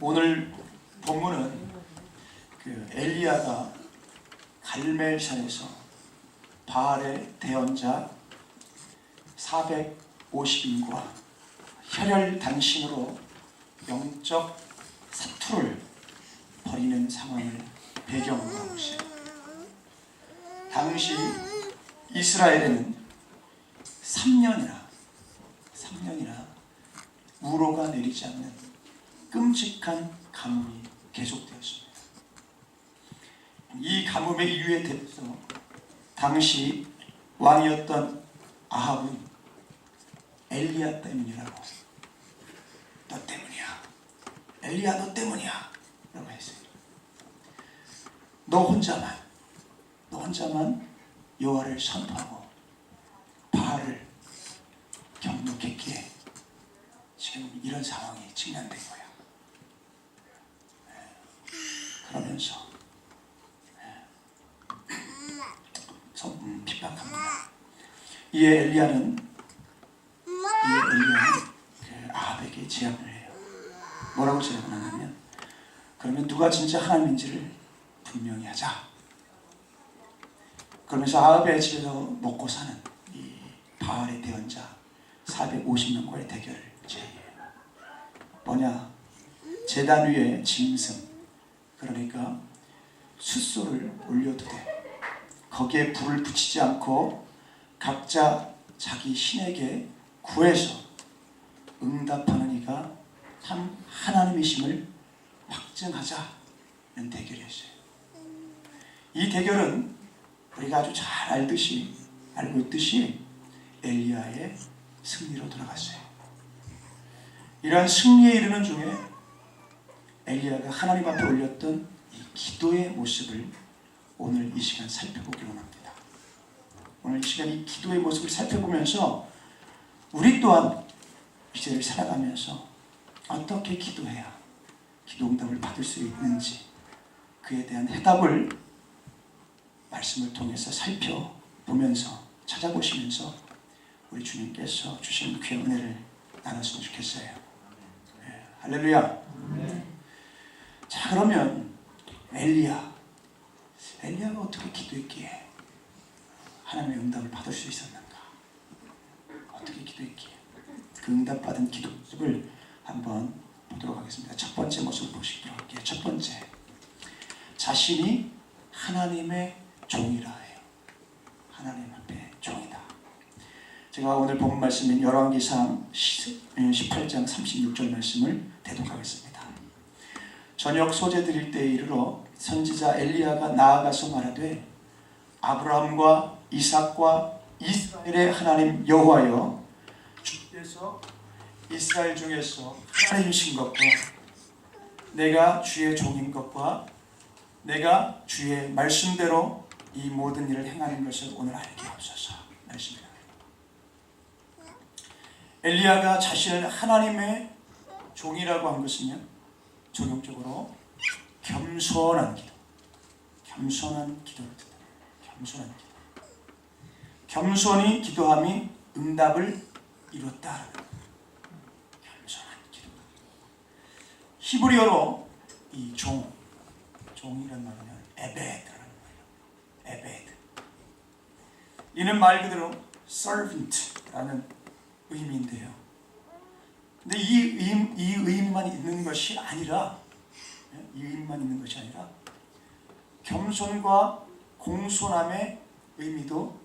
오늘 본문은 엘리야가 갈멜산에서 바알의 대언자 450인과 혈혈단신으로 영적 사투를 벌이는 상황을 배경으로 하고 있어요. 당시 이스라엘에는 3년이나 우로가 내리지 않는 끔찍한 가뭄이 계속되었습니다. 이 가뭄의 이유에 대해서 당시 왕이었던 아합은 엘리야 때문이라고, 너 때문이야, 엘리야 너 때문이야 라고 했어요. 너 혼자만 여호와를 선포하고 바알을 경욕했기에 지금 이런 상황이 직면된 거야. 그러면서 핍박합니다. 이에 엘리야는 아합에게 제안을 해요. 뭐라고 제안을 하냐면, 그러면 누가 진짜 하나님인지를 분명히 하자. 그러면서 아합의 집에서 먹고 사는 이 바알의 대언자 450명과의 대결을 제의해요. 뭐냐? 제단 위에 짐승, 그러니까 숫소를 올려도 돼. 거기에 불을 붙이지 않고 각자 자기 신에게 구해서 응답하는 이가 참 하나님이심을 확증하자는 대결이었어요. 이 대결은 우리가 아주 잘 알고 있듯이 엘리야의 승리로 돌아갔어요. 이러한 승리에 이르는 중에 엘리야가 하나님 앞에 올렸던 이 기도의 모습을 오늘 이 시간 살펴보기로 합니다. 오늘 이 시간 이 기도의 모습을 살펴보면서 우리 또한 이 시대를 살아가면서 어떻게 기도해야 기도 응답을 받을 수 있는지, 그에 대한 해답을 말씀을 통해서 살펴보면서 찾아보시면서 우리 주님께서 주신 귀한 은혜를 나눴으면 좋겠어요. 네, 할렐루야. 자, 그러면 엘리야가 어떻게 기도했기에 하나님의 응답을 받을 수 있었는가? 어떻게 기도했기에? 그 응답받은 기도 모습을 한번 보도록 하겠습니다. 첫 번째 모습을 보시도록 할게요. 첫 번째, 자신이 하나님의 종이라 해요. 하나님 앞에 종이다. 제가 오늘 본 말씀인 열왕기상 18장 36절 말씀을 대독하겠습니다. 저녁 소재 드릴 때에 이르러 선지자 엘리야가 나아가서 말하되, 아브라함과 이삭과 이스라엘의 하나님 여호와여, 주께서 이스라엘 중에서 하나님이신 것과 내가 주의 종인 것과 내가 주의 말씀대로 이 모든 일을 행하는 것을 오늘 알게 하옵소서. 말씀입니다. 엘리야가 자신을 하나님의 종이라고 한 것은요, 전형적으로 겸손한 기도를 뜻합니다. 겸손한 기도. 겸손히 기도함이 응답을 이뤘다라는 거예요. 겸손한 기도. 히브리어로 이 종이란 말은 에베드라는 거예요. 에베드. 이는 말 그대로 servant라는 의미인데요. 근데 이 의미만 있는 것이 아니라, 겸손과 공손함의 의미도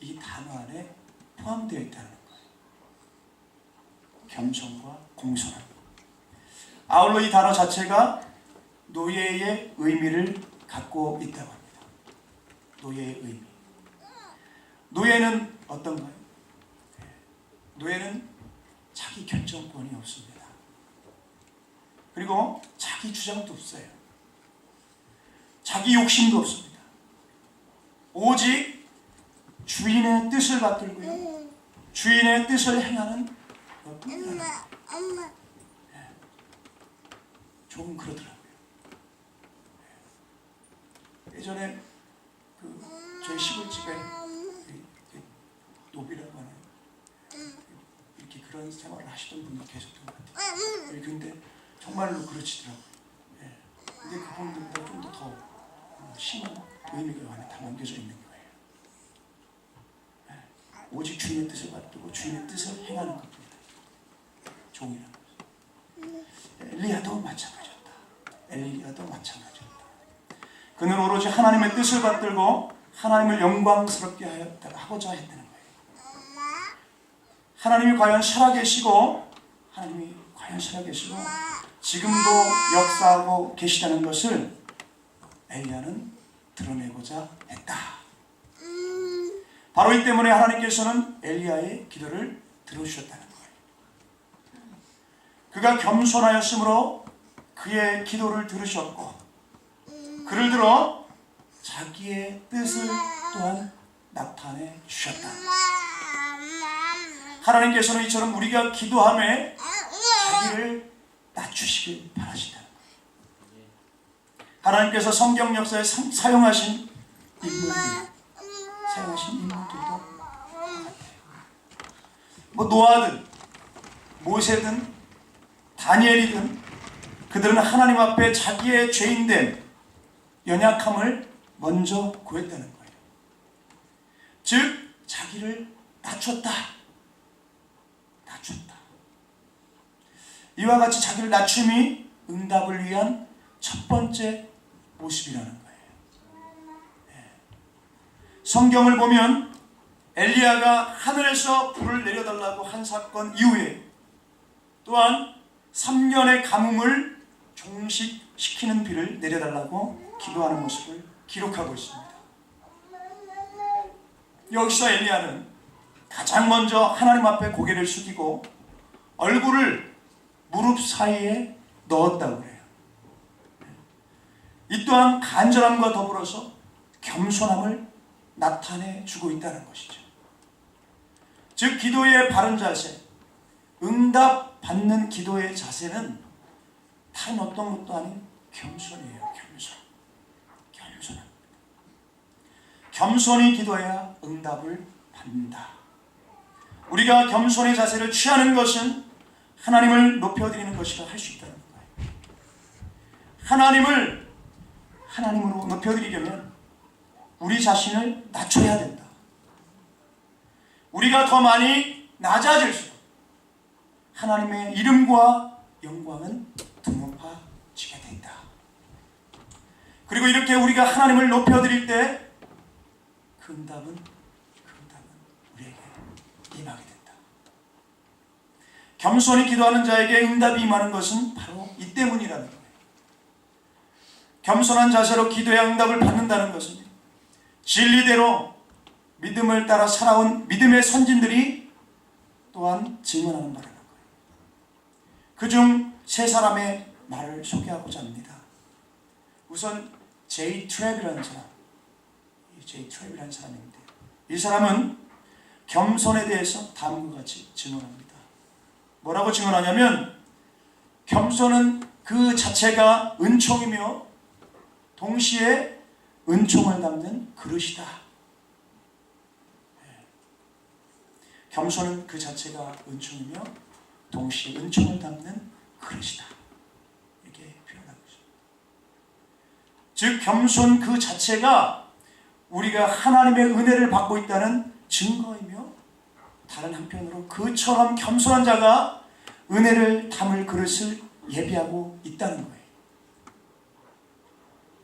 이 단어 안에 포함되어 있다는 거예요. 겸손과 공손함. 아울러 이 단어 자체가 노예의 의미를 갖고 있다고 합니다. 노예의 의미. 노예는 어떤가요? 노예는 자기 결정권이 없습니다. 그리고 자기 주장도 없어요. 자기 욕심도 없습니다. 오직 주인의 뜻을 받들고요, 주인의 뜻을 행하는 것뿐입니다. 조금 그러더라고요. 예전에 저희 시골집에 노비라고 하나요? 이렇게 그런 생활을 하시던 분이 계셨던 것 같아요. 근데 정말로 그렇지더라고요. 예. 근데 그분들보다 좀 더 심한 의미가 안에 담겨져 있는 거예요. 예. 오직 주님의 뜻을 받들고 주님의 뜻을 행하는 것입니다. 종이라는 것은. 엘리야도 마찬가지였다. 엘리야도 마찬가지였다. 그는 오로지 하나님의 뜻을 받들고 하나님을 영광스럽게 하고자 했다는 거예요. 하나님이 과연 살아계시고 지금도 역사하고 계시다는 것을 엘리야는 드러내고자 했다. 바로 이 때문에 하나님께서는 엘리야의 기도를 들어주셨다는 거예요. 그가 겸손하였으므로 그의 기도를 들으셨고 그를 들어 자기의 뜻을 또한 나타내 주셨다. 하나님께서는 이처럼 우리가 기도함에 자기를 낮추시길 바라신다는 거예요. 하나님께서 성경 역사에 사용하신 인물들도 같아요. 노아든 모세든 다니엘이든 그들은 하나님 앞에 자기의 죄인됨, 연약함을 먼저 구했다는 거예요. 즉 자기를 낮췄다. 이와 같이 자기를 낮춤이 응답을 위한 첫 번째 모습이라는 거예요. 성경을 보면 엘리야가 하늘에서 불을 내려달라고 한 사건 이후에 또한 3년의 가뭄을 종식시키는 비를 내려달라고 기도하는 모습을 기록하고 있습니다. 여기서 엘리야는 가장 먼저 하나님 앞에 고개를 숙이고 얼굴을 무릎 사이에 넣었다고 해요. 이 또한 간절함과 더불어서 겸손함을 나타내 주고 있다는 것이죠. 즉 기도의 바른 자세, 응답 받는 기도의 자세는 다른 어떤 것도 아닌 겸손이에요. 겸손히 기도해야 응답을 받는다. 우리가 겸손의 자세를 취하는 것은 하나님을 높여드리는 것이라 할 수 있다는 거예요. 하나님으로 높여드리려면 우리 자신을 낮춰야 된다. 우리가 더 많이 낮아질수록 하나님의 이름과 영광은 더 높아지게 된다. 그리고 이렇게 우리가 하나님을 높여드릴 때 그 응답은 우리에게 임하게 된다. 겸손히 기도하는 자에게 응답이 임하는 것은 바로 이 때문이라는 거예요. 겸손한 자세로 기도의 응답을 받는다는 것은 진리대로 믿음을 따라 살아온 믿음의 선진들이 또한 증언하는 바라는 거예요. 그중 세 사람의 말을 소개하고자 합니다. 우선 제이 트랩이라는 사람입니다. 이 사람은 겸손에 대해서 다음과 같이 증언합니다. 뭐라고 증언하냐면 겸손은 그 자체가 은총이며 동시에 은총을 담는 그릇이다. 겸손은 그 자체가 은총이며 동시에 은총을 담는 그릇이다. 이렇게 표현하고 있습니다. 즉 겸손 그 자체가 우리가 하나님의 은혜를 받고 있다는 증거이며 다른 한편으로 그처럼 겸손한 자가 은혜를 담을 그릇을 예비하고 있다는 거예요.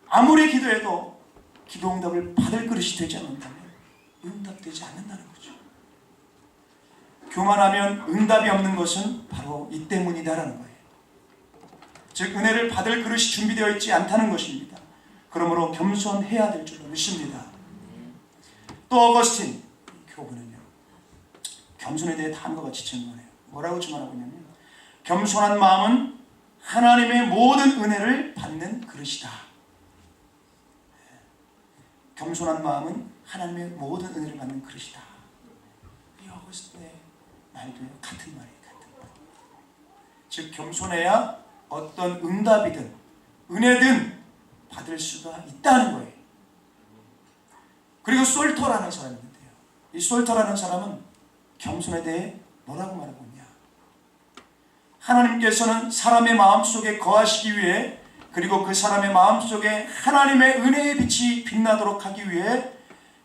아무리 기도해도 기도 응답을 받을 그릇이 되지 않는다면 응답되지 않는다는 거죠. 교만하면 응답이 없는 것은 바로 이 때문이다라는 거예요. 즉 은혜를 받을 그릇이 준비되어 있지 않다는 것입니다. 그러므로 겸손해야 될 줄로 믿습니다. 또 어거스틴 교부는요, 겸손에 대해 다음과 같이 증언해요. 뭐라고 증언하고 있냐면 겸손한 마음은 하나님의 모든 은혜를 받는 그릇이다. 겸손한 마음은 하나님의 모든 은혜를 받는 그릇이다. 이 어거스틴의 말도요 같은 말이에요. 즉 겸손해야 어떤 응답이든 은혜든 받을 수가 있다는 거예요. 그리고 솔터라는 사람이 있는데요. 이 솔터라는 사람은 겸손에 대해 뭐라고 말하고 있냐? 하나님께서는 사람의 마음속에 거하시기 위해, 그리고 그 사람의 마음속에 하나님의 은혜의 빛이 빛나도록 하기 위해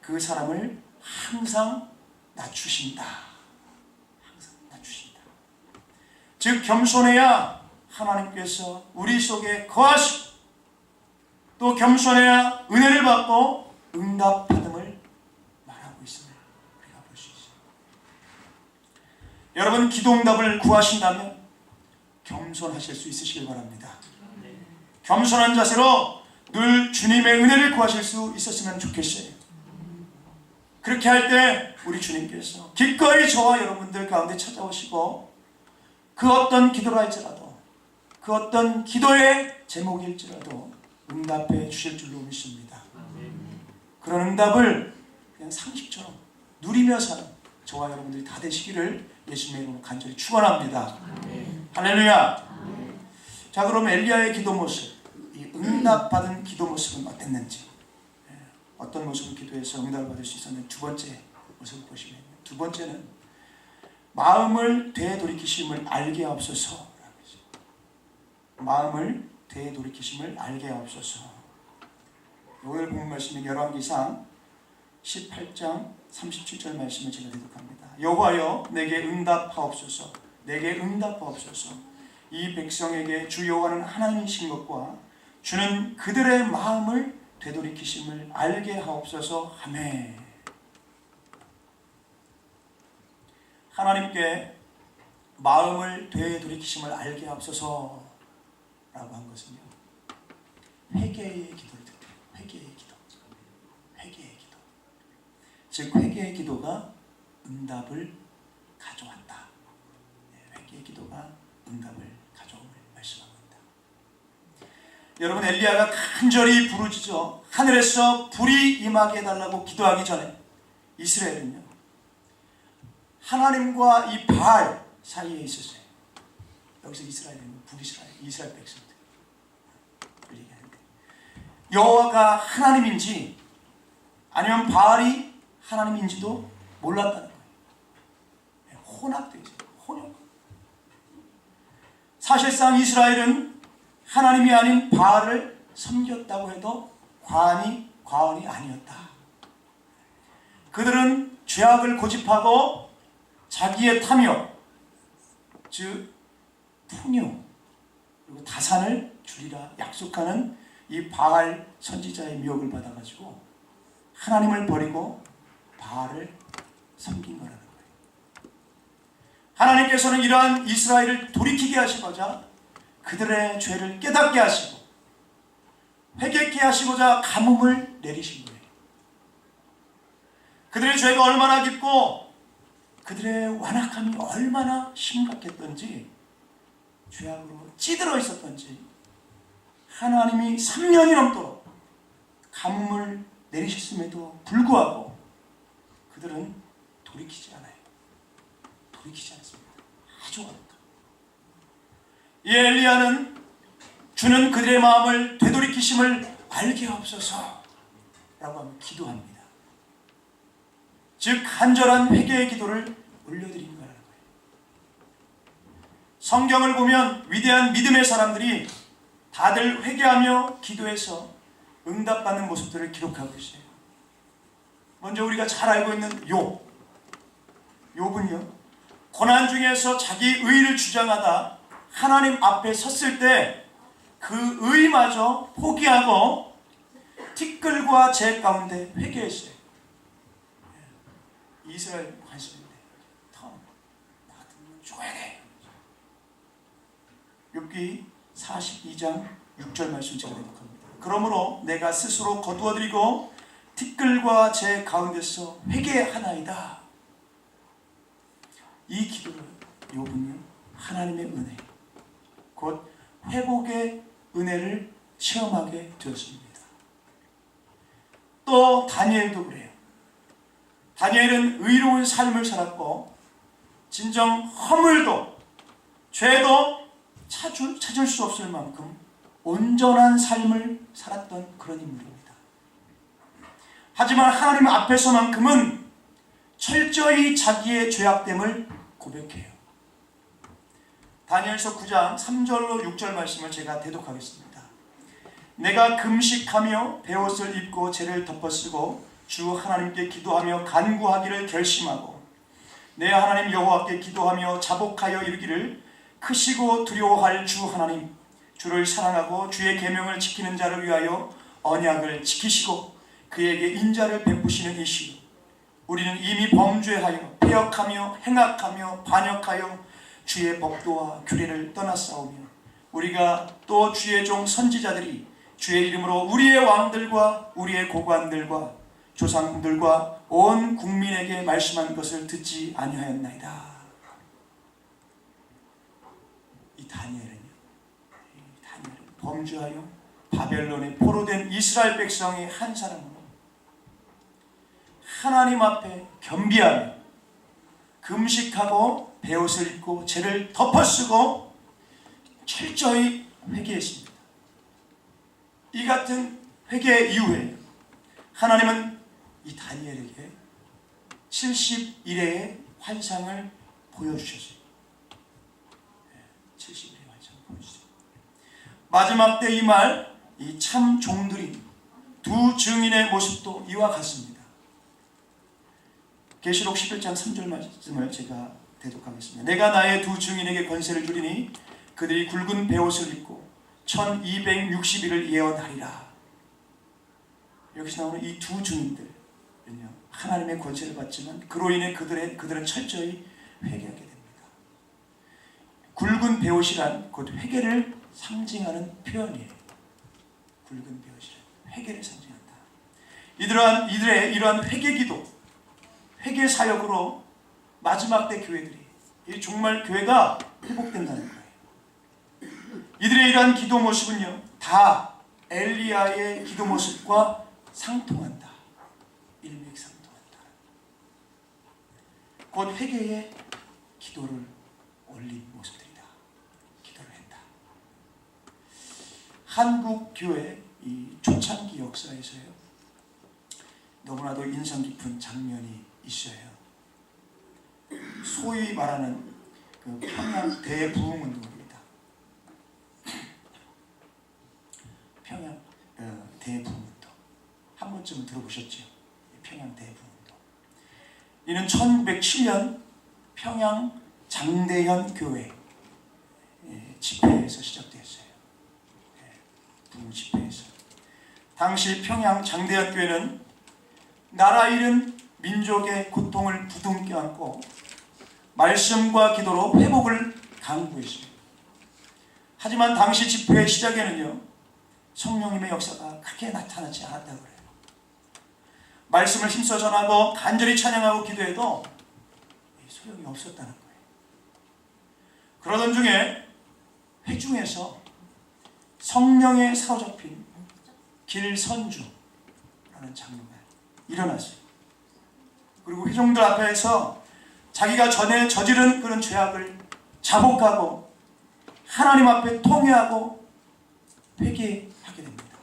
그 사람을 항상 낮추신다. 항상 낮추신다. 즉 겸손해야 하나님께서 우리 속에 거하시고, 또 겸손해야 은혜를 받고 응답받음을 말하고 있음을 우리가 볼 수 있어요. 여러분, 기도 응답을 구하신다면 겸손하실 수 있으시길 바랍니다. 겸손한 자세로 늘 주님의 은혜를 구하실 수 있었으면 좋겠어요. 그렇게 할 때 우리 주님께서 기꺼이 저와 여러분들 가운데 찾아오시고, 그 어떤 기도라 할지라도, 그 어떤 기도의 제목일지라도 응답해 주실 줄로 믿습니다. 그런 응답을 그냥 상식처럼 누리며 사는 저와 여러분들이 다 되시기를 예수님의 이름으로 간절히 축원합니다. 할렐루야. 자, 그럼 엘리야의 기도 모습, 이 응답받은 기도 모습은 어땠는지, 어떤 모습을 기도해서 응답을 받을 수 있었는지 두 번째 모습을 보시면, 두 번째는 마음을 되돌이키심을 알게 하옵소서. 마음을 되돌이키심을 알게 하옵소서. 오늘 본 말씀인 열왕기상 18장 37절 말씀을 제가 대독합니다. 여호와여 내게 응답하옵소서. 내게 응답하옵소서. 이 백성에게 주 여호와는 하나님이신 것과 주는 그들의 마음을 되돌이키심을 알게 하옵소서 하매. 하나님께 마음을 되돌이키심을 알게 하옵소서 라고 한 것은요, 회개의 기도를 뜻해요. 회개의 기도. 회개의 기도. 즉 회개의 기도가 응답을 가져왔다. 회개의 기도가 응답을 가져옴을 말씀합니다. 여러분, 엘리야가 간절히 부르짖어 하늘에서 불이 임하게 해달라고 기도하기 전에 이스라엘은요, 하나님과 이 바알 사이에 있었어요. 여기서 이스라엘은 북이스라엘, 이스라엘 백성들 얘기하는데, 여호와가 하나님인지 아니면 바알이 하나님인지도 몰랐다는 거예요. 혼합되어 있어요. 혼용. 사실상 이스라엘은 하나님이 아닌 바알을 섬겼다고 해도 과언이 아니었다. 그들은 죄악을 고집하고 자기의 탐욕, 즉 풍요, 그리고 다산을 주리라 약속하는 이 바알 선지자의 미혹을 받아가지고 하나님을 버리고 바알을 섬긴 거라는 거예요. 하나님께서는 이러한 이스라엘을 돌이키게 하시고자 그들의 죄를 깨닫게 하시고 회개케 하시고자 가뭄을 내리신 거예요. 그들의 죄가 얼마나 깊고 그들의 완악함이 얼마나 심각했던지, 죄악으로 찌들어 있었던지 하나님이 3년이 넘도록 가뭄을 내리셨음에도 불구하고 그들은 돌이키지 않아요. 돌이키지 않습니다. 아주 어렵다. 이 엘리야는 주는 그들의 마음을 되돌이키심을 알게 하옵소서 라고 하며 기도합니다. 즉 간절한 회개의 기도를 올려드린 거라는 거예요. 성경을 보면 위대한 믿음의 사람들이 다들 회개하며 기도해서 응답받는 모습들을 기록하고 있어요. 먼저 우리가 잘 알고 있는 욥은요, 고난 중에서 자기 의를 주장하다 하나님 앞에 섰을 때 그 의마저 포기하고 티끌과 재 가운데 회개했어요. 이스라엘 관심인데 나 같으면 죽어야 돼. 욥기 42장 6절 말씀 제가 대독합니다. 그러므로 내가 스스로 거두어드리고 티끌과 재 가운데서 회개하나이다. 이 기도를 욥은요, 하나님의 은혜, 곧 회복의 은혜를 체험하게 되었습니다. 또 다니엘도 그래요. 다니엘은 의로운 삶을 살았고 진정 허물도 죄도 찾을 수 없을 만큼 온전한 삶을 살았던 그런 인물입니다. 하지만 하나님 앞에서만큼은 철저히 자기의 죄악됨을 고백해요. 다니엘서 9장 3절로 6절 말씀을 제가 대독하겠습니다. 내가 금식하며 베옷을 입고 죄를 덮어쓰고 주 하나님께 기도하며 간구하기를 결심하고 내 하나님 여호와께 기도하며 자복하여 이르기를 크시고 두려워할 주 하나님, 주를 사랑하고 주의 계명을 지키는 자를 위하여 언약을 지키시고 그에게 인자를 베푸시는 이시로 우리는 이미 범죄하여 패역하며 행악하며 반역하여 주의 법도와 규례를 떠났사오며 우리가 또 주의 종 선지자들이 주의 이름으로 우리의 왕들과 우리의 고관들과 조상들과 온 국민에게 말씀한 것을 듣지 아니하였나이다. 이 다니엘은 범죄하여 바벨론에 포로된 이스라엘 백성의 한 사람으로 하나님 앞에 겸비하며 금식하고 베옷을 입고 죄를 덮어쓰고 철저히 회개했습니다. 이 같은 회개 이후에 하나님은 이 다니엘에게 70일의 환상을 보여주셨어요. 70일의 환상을 보여주셨어요. 마지막 때 이 말, 이 참 종들인 두 증인의 모습도 이와 같습니다. 계시록 11장 3절 말씀을 제가 대독하겠습니다. 내가 나의 두 증인에게 권세를 주리니 그들이 굵은 베옷을 입고 1260일을 예언하리라. 여기서 나오는 이 두 증인들 하나님의 권세를 받지만 그로 인해 그들은 철저히 회개하게 됩니다. 굵은 베옷이란 곧 회개를 상징하는 표현이에요. 굵은 베옷이란 회개를 상징한다. 이들의 이러한 회개기도, 회개 사역으로 마지막 때 교회들이 정말 교회가 회복된다는 거예요. 이들의 이러한 기도 모습은요, 다 엘리야의 기도 모습과 상통한다. 일맥상통한다. 곧 회개의 기도를 올린 모습들이다. 기도를 했다. 한국 교회 이 초창기 역사에서요, 너무나도 인상 깊은 장면이 있어요. 소위 말하는 그 평양 대부흥운동입니다. 평양 대부흥운동 한 번쯤은 들어보셨죠? 평양 대부흥운동. 이는 1907년 평양 장대현 교회 집회에서 시작됐어요. 부흥 집회에서. 당시 평양 장대현 교회는 나라 잃은 민족의 고통을 부둥켜 안고 말씀과 기도로 회복을 강구했습니다. 하지만 당시 집회의 시작에는요, 성령님의 역사가 크게 나타나지 않았다고 그래요. 말씀을 힘써 전하고 간절히 찬양하고 기도해도 소용이 없었다는 거예요. 그러던 중에 회중에서 성령에 사로잡힌 길선주라는 장로가 일어났어요. 그리고 회중들 앞에서 자기가 전에 저지른 그런 죄악을 자복하고 하나님 앞에 통회하고 회개하게 됩니다.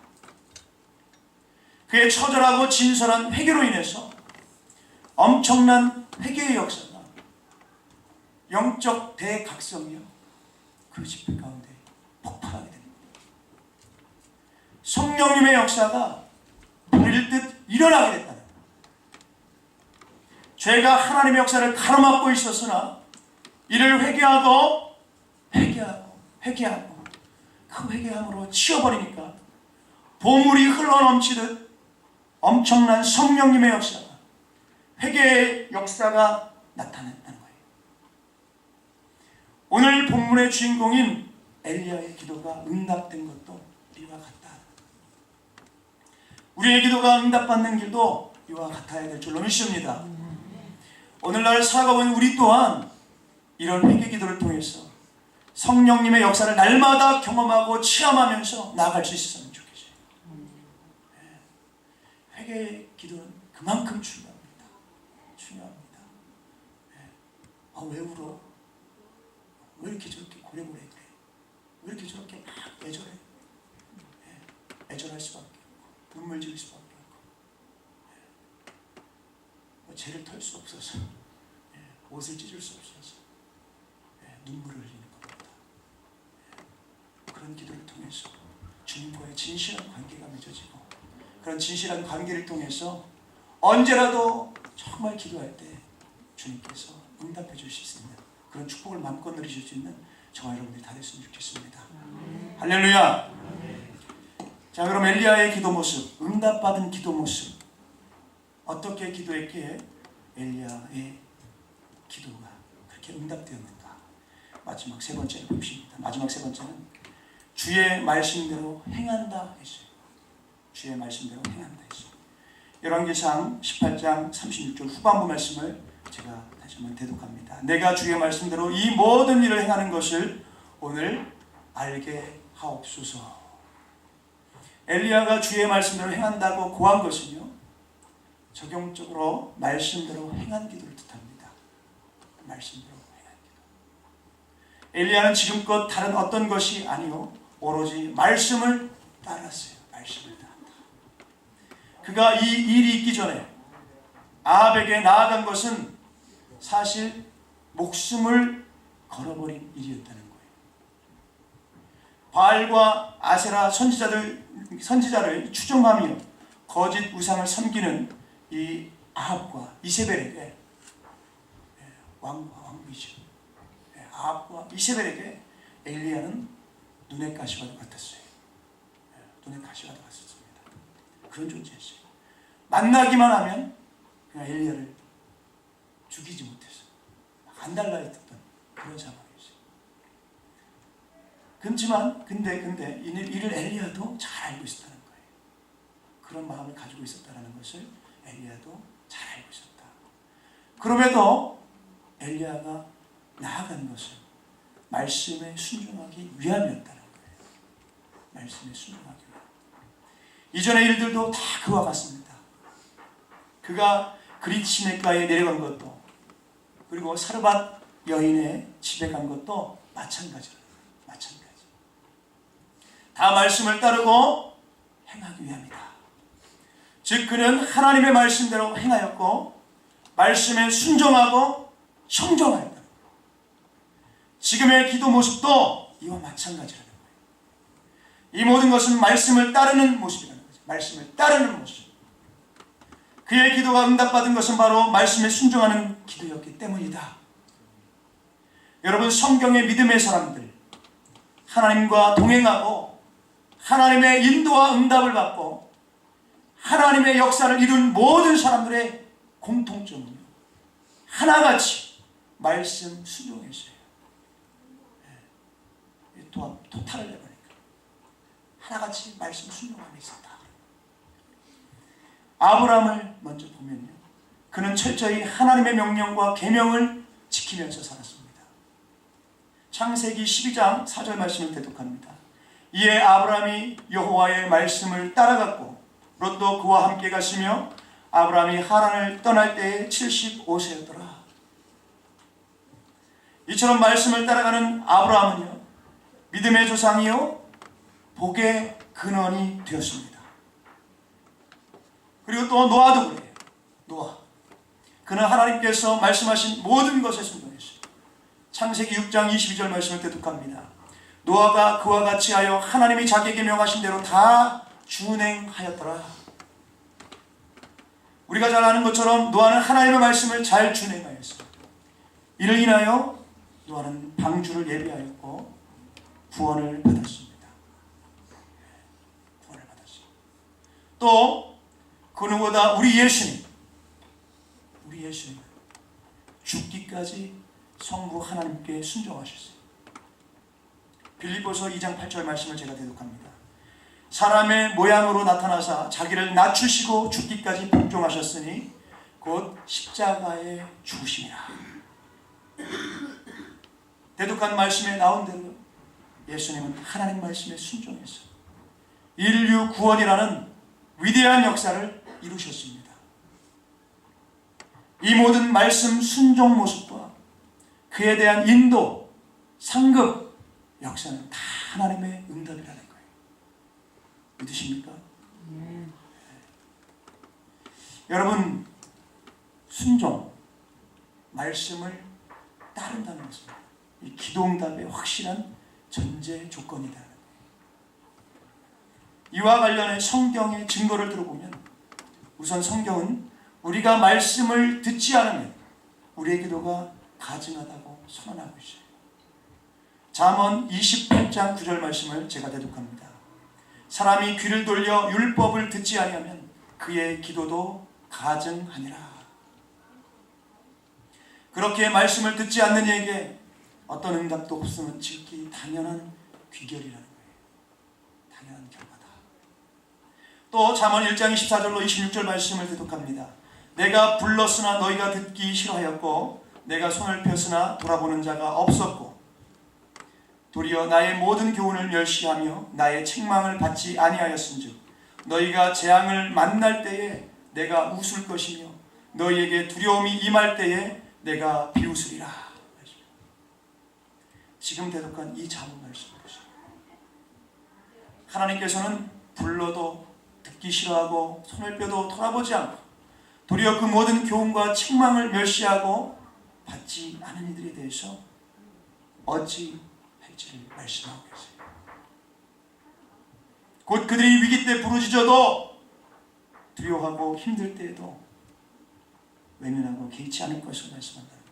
그의 처절하고 진솔한 회개로 인해서 엄청난 회개의 역사가 영적 대각성이요, 그 집회 가운데 폭발하게 됩니다. 성령님의 역사가 불일 듯 일어나게 됐다는 거예요. 죄가 하나님의 역사를 가로막고 있었으나 이를 회개하고 그 회개함으로 치워버리니까 보물이 흘러넘치듯 엄청난 성령님의 역사가, 회개의 역사가 나타났다는 거예요. 오늘 본문의 주인공인 엘리야의 기도가 응답된 것도 이와 같다. 우리의 기도가 응답받는 길도 이와 같아야 될 줄로 믿습니다. 오늘날 살아가고 있는 우리 또한 이런 회개 기도를 통해서 성령님의 역사를 날마다 경험하고 체험하면서 나아갈 수 있었으면 좋겠어요. 회개의 기도는 그만큼 중요합니다. 중요합니다. 왜 울어? 왜 이렇게 저렇게 고래고래 그래? 왜 이렇게 저렇게 막 애절해? 애절할 수밖에 없고 눈물 지을 수밖에 없고 죄를 털 수 없어서 옷을 찢을 수 없어서 눈물을 흘리는 겁니다. 그런 기도를 통해서 주님과의 진실한 관계가 맺어지고, 그런 진실한 관계를 통해서 언제라도 정말 기도할 때 주님께서 응답해 주실 수 있는 그런 축복을 마음껏 누리실 수 있는 저와 여러분들이 다 됐으면 좋겠습니다. 할렐루야. 자, 그럼 엘리야의 기도 모습, 응답받은 기도 모습, 어떻게 기도했기에 엘리야의 기도가 그렇게 응답되었는가? 마지막 세 번째를 봅시다. 마지막 세 번째는 주의 말씀대로 행한다 했어요. 주의 말씀대로 행한다 했어요. 열왕기상 18장 36절 후반부 말씀을 제가 다시 한번 대독합니다. 내가 주의 말씀대로 이 모든 일을 행하는 것을 오늘 알게 하옵소서. 엘리야가 주의 말씀대로 행한다고 고한 것은요, 적용적으로 말씀대로 행한 기도를 뜻합니다. 말씀대로 행한 기도. 엘리야는 지금껏 다른 어떤 것이 아니요, 오로지 말씀을 따랐어요. 말씀을 따랐다. 그가 이 일이 있기 전에 아합에게 나아간 것은 사실 목숨을 걸어버린 일이었다는 거예요. 바알과 아세라 선지자를 추종하며 거짓 우상을 섬기는 이 아합과 이세벨에게, 왕비죠. 아합과 이세벨에게 엘리야는 눈의 가시와도 같았어요. 눈의 가시와도 같았습니다. 그런 존재였어요. 만나기만 하면 그냥 엘리야를 죽이지 못했어요. 안달나 있었던 그런 상황이었어요. 근데 이를 엘리야도 잘 알고 있었다는 거예요. 그런 마음을 가지고 있었다는 것을 엘리야도 잘 알고 있었다. 그럼에도 엘리야가 나아간 것은 말씀에 순종하기 위함이었다는 거예요. 말씀에 순종하기 위함. 이전의 일들도 다 그와 같습니다. 그가 그릿시내가에 내려간 것도, 그리고 사르밧 여인의 집에 간 것도 마찬가지다. 다 말씀을 따르고 행하기 위함이다. 즉 그는 하나님의 말씀대로 행하였고 말씀에 순종하고 형종하였다. 지금의 기도 모습도 이와 마찬가지라는 거예요. 이 모든 것은 말씀을 따르는 모습이라는 거죠. 말씀을 따르는 모습. 그의 기도가 응답받은 것은 바로 말씀에 순종하는 기도였기 때문이다. 여러분, 성경의 믿음의 사람들, 하나님과 동행하고 하나님의 인도와 응답을 받고 하나님의 역사를 이룬 모든 사람들의 공통점은요, 하나같이 말씀 순종했어요. 토탈을 해보니까 하나같이 말씀 순종함에 있었다. 아브라함을 먼저 보면요, 그는 철저히 하나님의 명령과 계명을 지키면서 살았습니다. 창세기 12장 4절 말씀을 대독합니다. 이에 아브라함이 여호와의 말씀을 따라갔고 롯도 그와 함께 갔으며 아브라함이 하란을 떠날 때에 75세였더라. 이처럼 말씀을 따라가는 아브라함은요, 믿음의 조상이요 복의 근원이 되었습니다. 그리고 또 노아도 그래요. 노아, 그는 하나님께서 말씀하신 모든 것에 순종했어요. 창세기 6장 22절 말씀을 대독합니다. 노아가 그와 같이 하여 하나님이 자기에게 명하신 대로 다 준행하였더라. 우리가 잘 아는 것처럼 노아는 하나님의 말씀을 잘 준행하였어요. 이를 인하여 노아는 방주를 예비하였고 구원을 받았습니다. 구원을 받았어요. 또 그 누구보다 우리 예수님은 죽기까지 성부 하나님께 순종하셨어요. 빌립보서 2장 8절 말씀을 제가 대독합니다. 사람의 모양으로 나타나사 자기를 낮추시고 죽기까지 복종하셨으니 곧 십자가에 죽으심이라. 대독한 말씀에 나온 대로 예수님은 하나님 말씀에 순종해서 인류 구원이라는 위대한 역사를 이루셨습니다. 이 모든 말씀 순종 모습과 그에 대한 인도, 상급, 역사는 다 하나님의 응답이라는 거예요. 믿으십니까? 여러분, 순종, 말씀을 따른다는 것은 이 기도 응답의 확실한 전제 조건이라는 거예요. 이와 관련해 성경의 증거를 들어보면 우선 성경은 우리가 말씀을 듣지 않으면 우리의 기도가 가증하다고 선언하고 있어요. 잠언 28장 9절 말씀을 제가 대독합니다. 사람이 귀를 돌려 율법을 듣지 아니하면 그의 기도도 가증하니라. 그렇게 말씀을 듣지 않는 이에게 어떤 응답도 없으면 지극히 당연한 귀결이라는 거예요. 당연한 결과다. 또 잠언 1장 24절로 26절 말씀을 대독합니다. 내가 불렀으나 너희가 듣기 싫어하였고 내가 손을 폈으나 돌아보는 자가 없었고 도리어 나의 모든 교훈을 멸시하며 나의 책망을 받지 아니하였은즉 너희가 재앙을 만날 때에 내가 웃을 것이며 너희에게 두려움이 임할 때에 내가 비웃으리라. 지금 대독한 이 잠언 말씀 보세요. 하나님께서는 불러도 듣기 싫어하고 손을 펴도 돌아보지 않고 도리어 그 모든 교훈과 책망을 멸시하고 받지 않은 이들에 대해서 어찌할지를 말씀하고 계세요. 곧 그들이 위기 때 부르짖어도 두려워하고 힘들 때에도 외면하고 개의치 않을 것을 말씀한다는 거예요.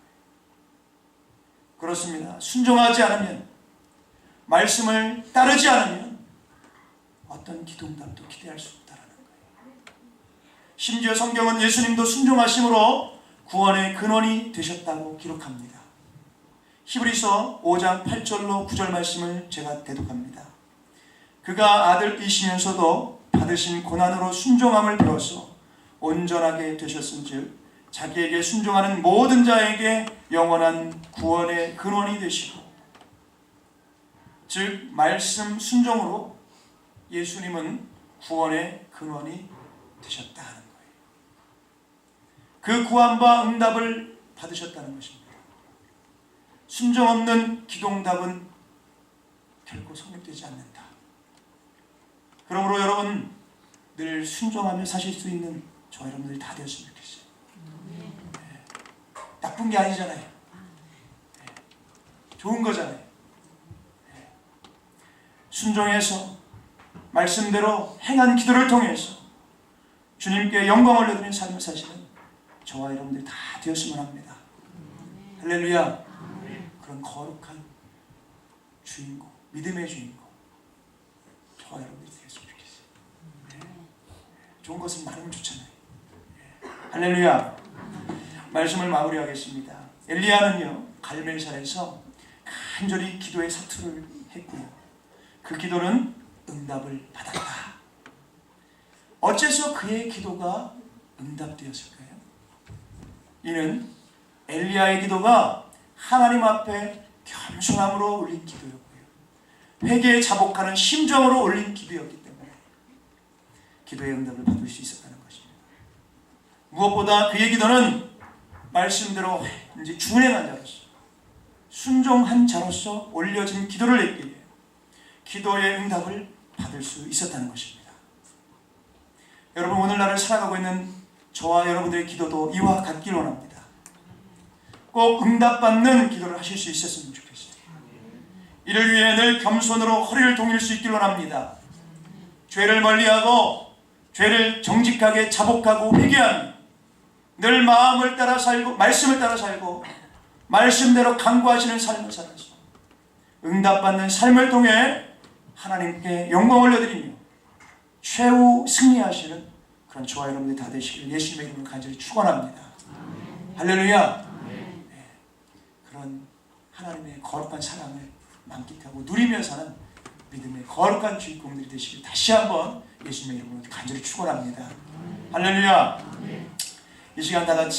그렇습니다. 순종하지 않으면, 말씀을 따르지 않으면 어떤 기도응답도 기대할 수 없다는 거예요. 심지어 성경은 예수님도 순종하심으로 구원의 근원이 되셨다고 기록합니다. 히브리서 5장 8절로 9절 말씀을 제가 대독합니다. 그가 아들이시면서도 받으신 고난으로 순종함을 배워서 온전하게 되셨은즉 자기에게 순종하는 모든 자에게 영원한 구원의 근원이 되시고, 즉 말씀 순종으로 예수님은 구원의 근원이 되셨다는 거예요. 그 구원과 응답을 받으셨다는 것입니다. 순종 없는 기도응답은 결코 성립되지 않는다. 그러므로 여러분 늘 순종하며 사실 수 있는 저와 여러분들이 다 되었으면 좋겠어요. 네. 나쁜 게 아니잖아요. 네. 좋은 거잖아요. 네. 순종해서 말씀대로 행한 기도를 통해서 주님께 영광을 올려드리는 삶을 사시는 저와 여러분들이 다 되었으면 합니다. 할렐루야. 그런 거룩한 주인공, 믿음의 주인공 저와 여러분들이 되었으면 좋겠어요. 네. 좋은 것은 많으면 좋잖아요. 네. 할렐루야. 말씀을 마무리하겠습니다. 엘리야는요 갈멜산에서 간절히 기도의 사투를 했고요. 그 기도는 응답을 받았다. 어째서 그의 기도가 응답되었을까요? 이는 엘리야의 기도가 하나님 앞에 겸손함으로 올린 기도였고요. 회개에 자복하는 심정으로 올린 기도였기 때문에 기도의 응답을 받을 수 있었다는 것입니다. 무엇보다 그의 기도는 말씀대로 이제 준행한 자로서, 순종한 자로서 올려진 기도를 했기에 기도의 응답을 받을 수 있었다는 것입니다. 여러분 오늘날을 살아가고 있는 저와 여러분들의 기도도 이와 같길 원합니다. 꼭 응답받는 기도를 하실 수 있었으면 좋겠어요. 이를 위해 늘 겸손으로 허리를 동일 수 있길 원합니다. 죄를 멀리하고 죄를 정직하게 자복하고 회개하며 늘 마음을 따라 살고 말씀을 따라 살고 말씀대로 간구하시는 삶을 살아서 응답받는 삶을 통해 하나님께 영광을 올려드리며 최후 승리하시는 그런 저와 여러분들이 다 되시길 예수님의 이름으로 간절히 축원합니다. 할렐루야. 그런 하나님의 거룩한 사랑을 만끽하고 누리며 사는 믿음의 거룩한 주인공들이 되시길 다시 한번 예수님의 이름으로 간절히 축원합니다. 할렐루야. 이 시간 다 같이